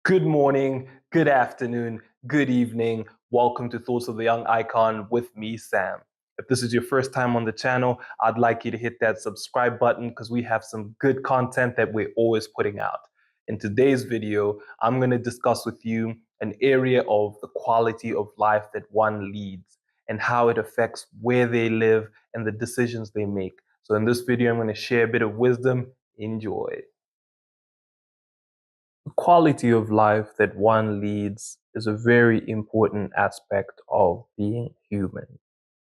Good morning, good afternoon, good evening. Welcome to Thoughts of the Young Icon with me, Sam. If this is your first time on the channel, I'd like you to hit that subscribe button because we have some good content that we're always putting out. In today's video, I'm going to discuss with you an area of the quality of life that one leads and how it affects where they live and the decisions they make. So in this video, I'm going to share a bit of wisdom. Enjoy. The quality of life that one leads is a very important aspect of being human.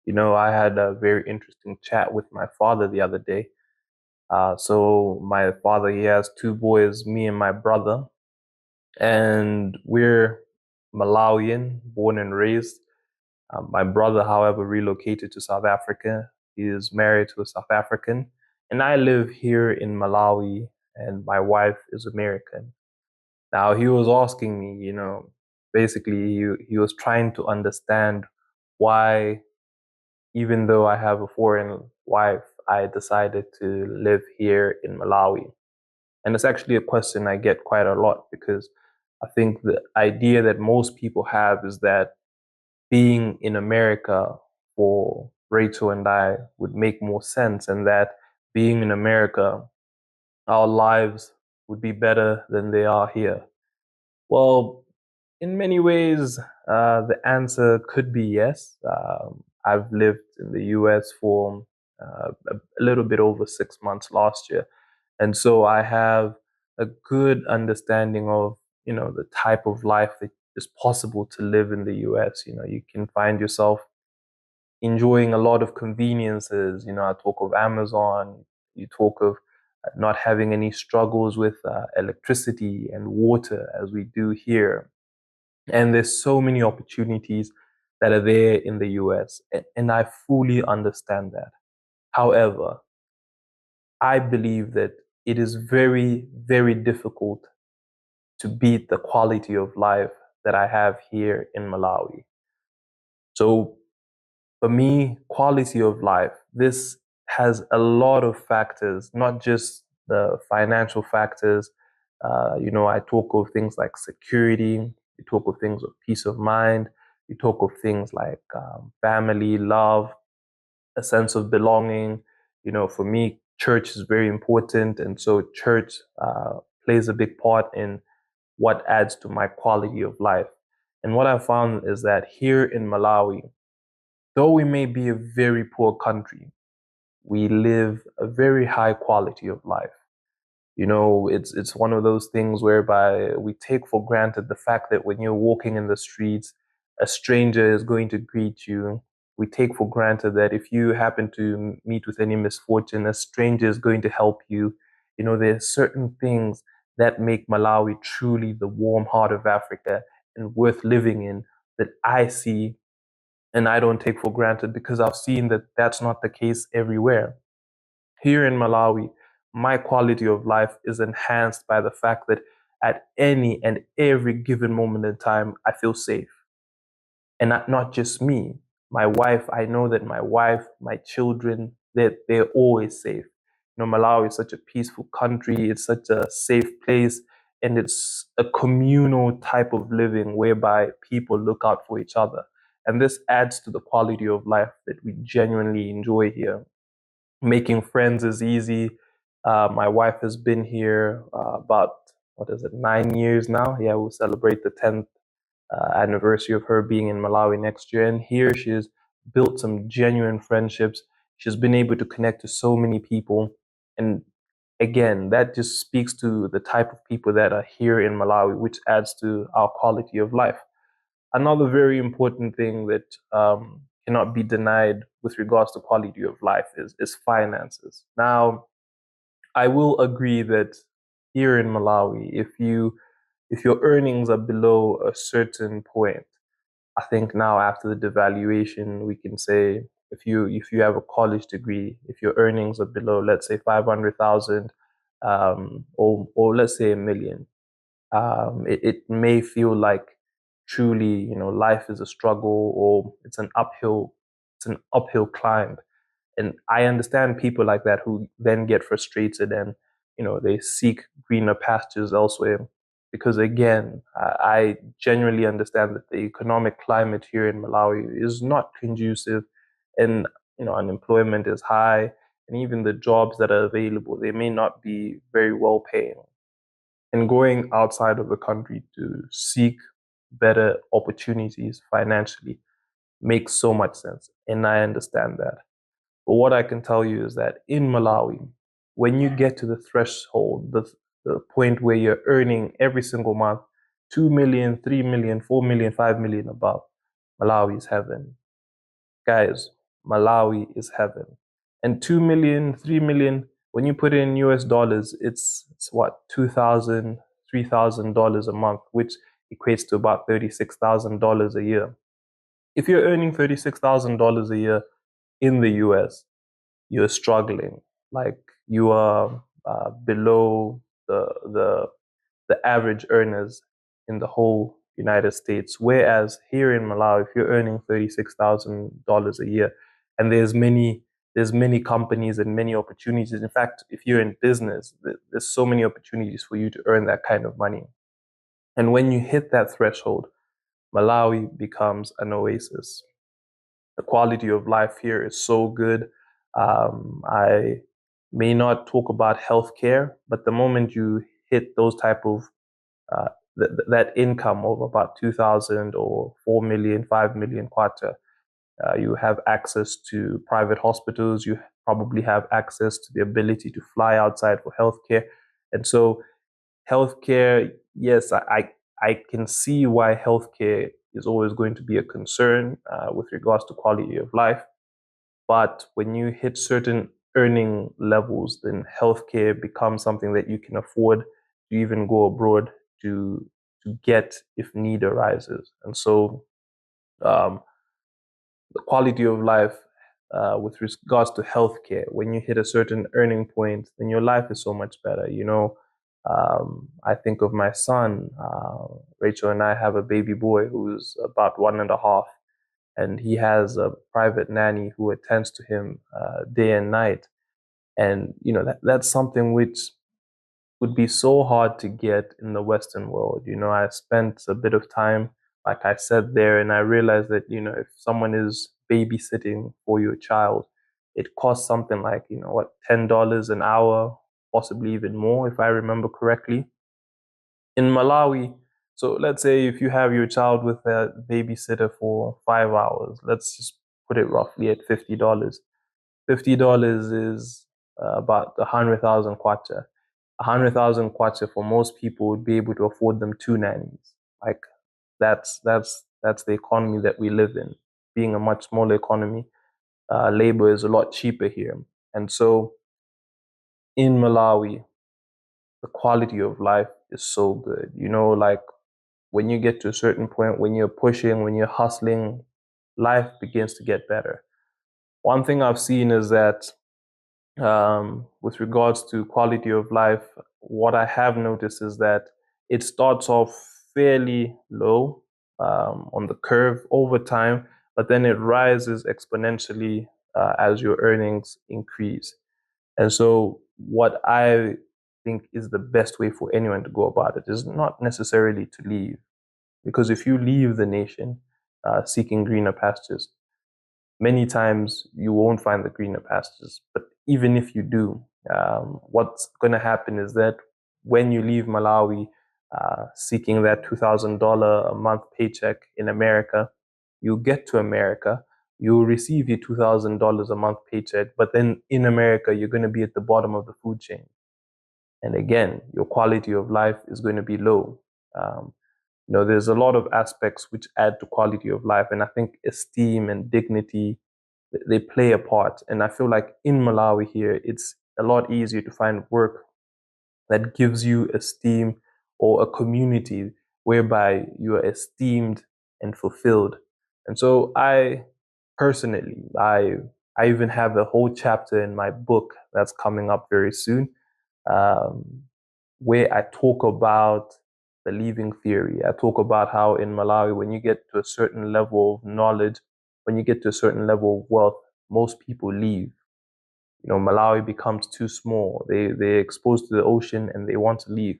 You know, I had a very interesting chat with my father the other day. So my father, he has two boys, me and my brother, and we're Malawian, born and raised. My brother, however, relocated to South Africa. He is married to a South African, and I live here in Malawi, and my wife is American. Now he was asking me, basically he was trying to understand why, even though I have a foreign wife, I decided to live here in Malawi. And it's actually a question I get quite a lot because I think the idea that most people have is that being in America for Rachel and I would make more sense, and that being in America, our lives would be better than they are here. Well, in many ways, the answer could be yes. I've lived in the US for a little bit over 6 months last year. And so I have a good understanding of, the type of life that is possible to live in the US. You know, you can find yourself enjoying a lot of conveniences. You know, I talk of Amazon, you talk of not having any struggles with electricity and water as we do here. And there's so many opportunities that are there in the US, and I fully understand that. However, I believe that it is very, very difficult to beat the quality of life that I have here in Malawi. So for me, quality of life, this has a lot of factors, not just the financial factors. I talk of things like security, you talk of things of peace of mind, you talk of things like family, love, a sense of belonging. You know, for me, church is very important. And so church plays a big part in what adds to my quality of life. And what I found is that here in Malawi, though we may be a very poor country, we live a very high quality of life. You know, it's one of those things whereby we take for granted the fact that when you're walking in the streets, a stranger is going to greet you. We take for granted that if you happen to meet with any misfortune, a stranger is going to help you. You know, there's certain things that make Malawi truly the warm heart of Africa and worth living in that I see and I don't take for granted because I've seen that that's not the case everywhere. Here in Malawi, my quality of life is enhanced by the fact that at any and every given moment in time, I feel safe. And not just me, my wife, I know that my wife, my children, they're always safe. You know, Malawi is such a peaceful country, it's such a safe place, and it's a communal type of living whereby people look out for each other. And this adds to the quality of life that we genuinely enjoy here. Making friends is easy. My wife has been here about, what is it, 9 years now? Yeah, we'll celebrate the 10th anniversary of her being in Malawi next year. And here she has built some genuine friendships. She's been able to connect to so many people. And again, that just speaks to the type of people that are here in Malawi, which adds to our quality of life. Another very important thing that cannot be denied with regards to quality of life is finances. Now, I will agree that here in Malawi, if your earnings are below a certain point, I think now after the devaluation, we can say if you have a college degree, if your earnings are below, let's say 500,000, or let's say 1 million, it may feel like truly, life is a struggle or it's an uphill climb. And I understand people like that who then get frustrated and, they seek greener pastures elsewhere. because again, I genuinely understand that the economic climate here in Malawi is not conducive, and unemployment is high, and even the jobs that are available, they may not be very well paying. And going outside of the country to seek better opportunities financially makes so much sense, and I understand that. But what I can tell you is that in Malawi, when you get to the threshold, the point where you're earning every single month 2 million, 3 million, 4 million, 5 million above, Malawi is heaven. Guys, Malawi is heaven. And 2 million, 3 million, when you put it in US dollars, it's what, $2,000, $3,000 a month, which equates to about $36,000 a year. If you're earning $36,000 a year in the US, you're struggling. Like you are below the average earners in the whole United States. Whereas here in Malawi, if you're earning $36,000 a year, and there's many companies and many opportunities. In fact, if you're in business, there's so many opportunities for you to earn that kind of money. And when you hit that threshold, Malawi becomes an oasis. The quality of life here is so good. I may not talk about healthcare, but the moment you hit those type of uh, that income of about 2,000 or 4 million, 5 million kwacha, you have access to private hospitals. You probably have access to the ability to fly outside for healthcare. And so healthcare, yes, I can see why healthcare is always going to be a concern with regards to quality of life. But when you hit certain earning levels, then healthcare becomes something that you can afford to even go abroad to get if need arises. And so um, the quality of life with regards to healthcare, when you hit a certain earning point, then your life is so much better. I think of my son. Rachel and I have a baby boy who's about 1.5, and he has a private nanny who attends to him day and night. And that's something which would be so hard to get in the Western world. I spent a bit of time, like I said there, and I realized that if someone is babysitting for your child, it costs something like what, $10 an hour, possibly even more, if I remember correctly. In Malawi, so let's say if you have your child with a babysitter for 5 hours, let's just put it roughly at $50. $50 is about 100,000 kwacha. 100,000 kwacha for most people would be able to afford them two nannies. Like that's the economy that we live in. Being a much smaller economy, labor is a lot cheaper here, and so in Malawi, the quality of life is so good. Like when you get to a certain point, when you're pushing, when you're hustling, life begins to get better. One thing I've seen is that with regards to quality of life, what I have noticed is that it starts off fairly low on the curve over time, but then it rises exponentially as your earnings increase. And so, what I think is the best way for anyone to go about it is not necessarily to leave, because if you leave the nation seeking greener pastures, many times you won't find the greener pastures. But even if you do, what's going to happen is that when you leave Malawi seeking that $2,000 a month paycheck in America, you get to America, you'll receive your $2,000 a month paycheck, but then in America, you're going to be at the bottom of the food chain. And again, your quality of life is going to be low. Um, there's a lot of aspects which add to quality of life, and I think esteem and dignity, they play a part. And I feel like in Malawi here, it's a lot easier to find work that gives you esteem, or a community whereby you are esteemed and fulfilled. And so I personally, I even have a whole chapter in my book that's coming up very soon, um, where I talk about the leaving theory. I talk about how in Malawi, when you get to a certain level of knowledge, when you get to a certain level of wealth, most people leave. Malawi becomes too small. They're exposed to the ocean and they want to leave.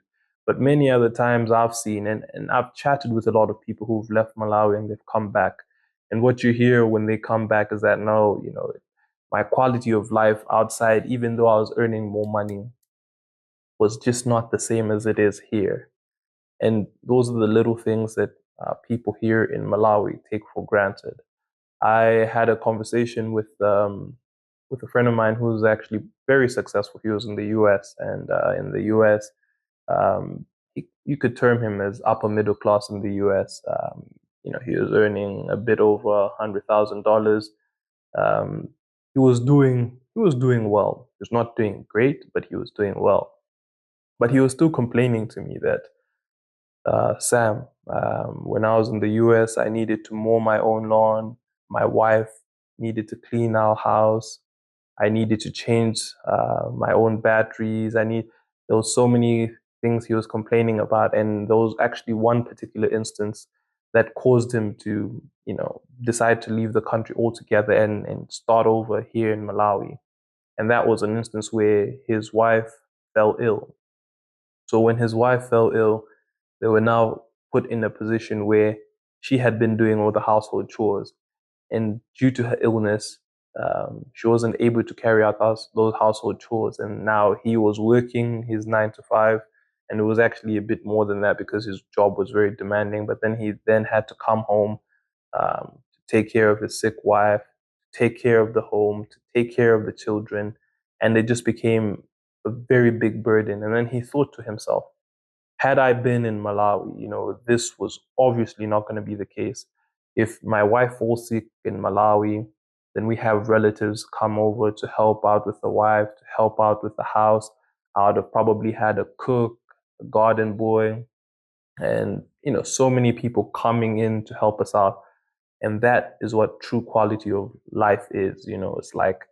But many other times I've seen, and I've chatted with a lot of people who've left Malawi and they've come back. And what you hear when they come back is that, no, my quality of life outside, even though I was earning more money, was just not the same as it is here. And those are the little things that people here in Malawi take for granted. I had a conversation with a friend of mine who's actually very successful. He was in the U.S. and in the U.S. You could term him as upper middle class in the U.S. He was earning a bit over $100,000. Um, he was doing well. He was not doing great, but he was doing well. But he was still complaining to me that Sam, when I was in the US, I needed to mow my own lawn. My wife needed to clean our house. I needed to change my own batteries. There was so many things he was complaining about. And there was actually one particular instance that caused him to, decide to leave the country altogether and start over here in Malawi. And that was an instance where his wife fell ill. So when his wife fell ill, they were now put in a position where she had been doing all the household chores. And due to her illness, she wasn't able to carry out those household chores. And now he was working his 9 to 5. And it was actually a bit more than that because his job was very demanding. But then he then had to come home to take care of his sick wife, to take care of the home, to take care of the children. And it just became a very big burden. And then he thought to himself, had I been in Malawi, this was obviously not going to be the case. If my wife falls sick in Malawi, then we have relatives come over to help out with the wife, to help out with the house. I would have probably had a cook, a garden boy, and so many people coming in to help us out. And that is what true quality of life is. It's like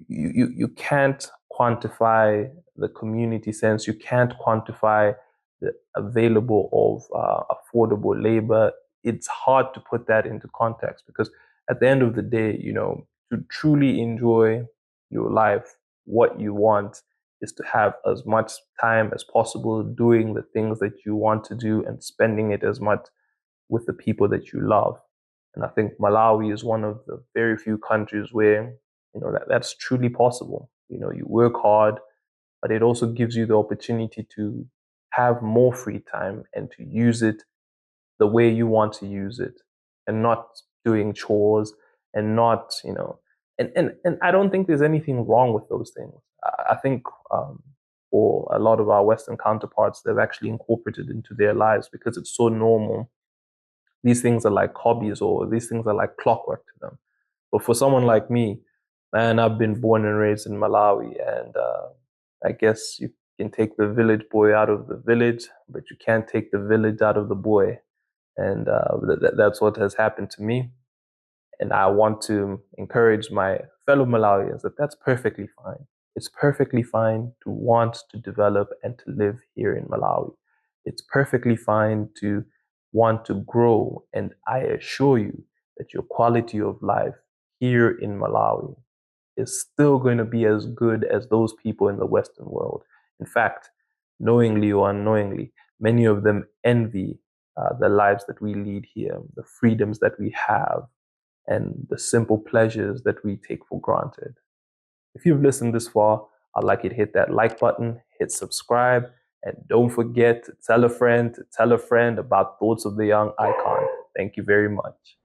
you can't quantify the community sense. You can't quantify the available of affordable labor. It's hard to put that into context because at the end of the day, to truly enjoy your life, what you want is to have as much time as possible doing the things that you want to do and spending it as much with the people that you love. And I think Malawi is one of the very few countries where, that's truly possible. You work hard, but it also gives you the opportunity to have more free time and to use it the way you want to use it and not doing chores and not, and I don't think there's anything wrong with those things. I think for a lot of our Western counterparts, they've actually incorporated into their lives because it's so normal. These things are like hobbies or these things are like clockwork to them. But for someone like me, man, I've been born and raised in Malawi, and I guess you can take the village boy out of the village, but you can't take the village out of the boy. And that's what has happened to me. And I want to encourage my fellow Malawians that that's perfectly fine. It's perfectly fine to want to develop and to live here in Malawi. It's perfectly fine to want to grow. And I assure you that your quality of life here in Malawi is still going to be as good as those people in the Western world. In fact, knowingly or unknowingly, many of them envy the lives that we lead here, the freedoms that we have, and the simple pleasures that we take for granted. If you've listened this far, I'd like you to hit that like button, hit subscribe, and don't forget to tell a friend about Thoughts of the Young Icon. Thank you very much.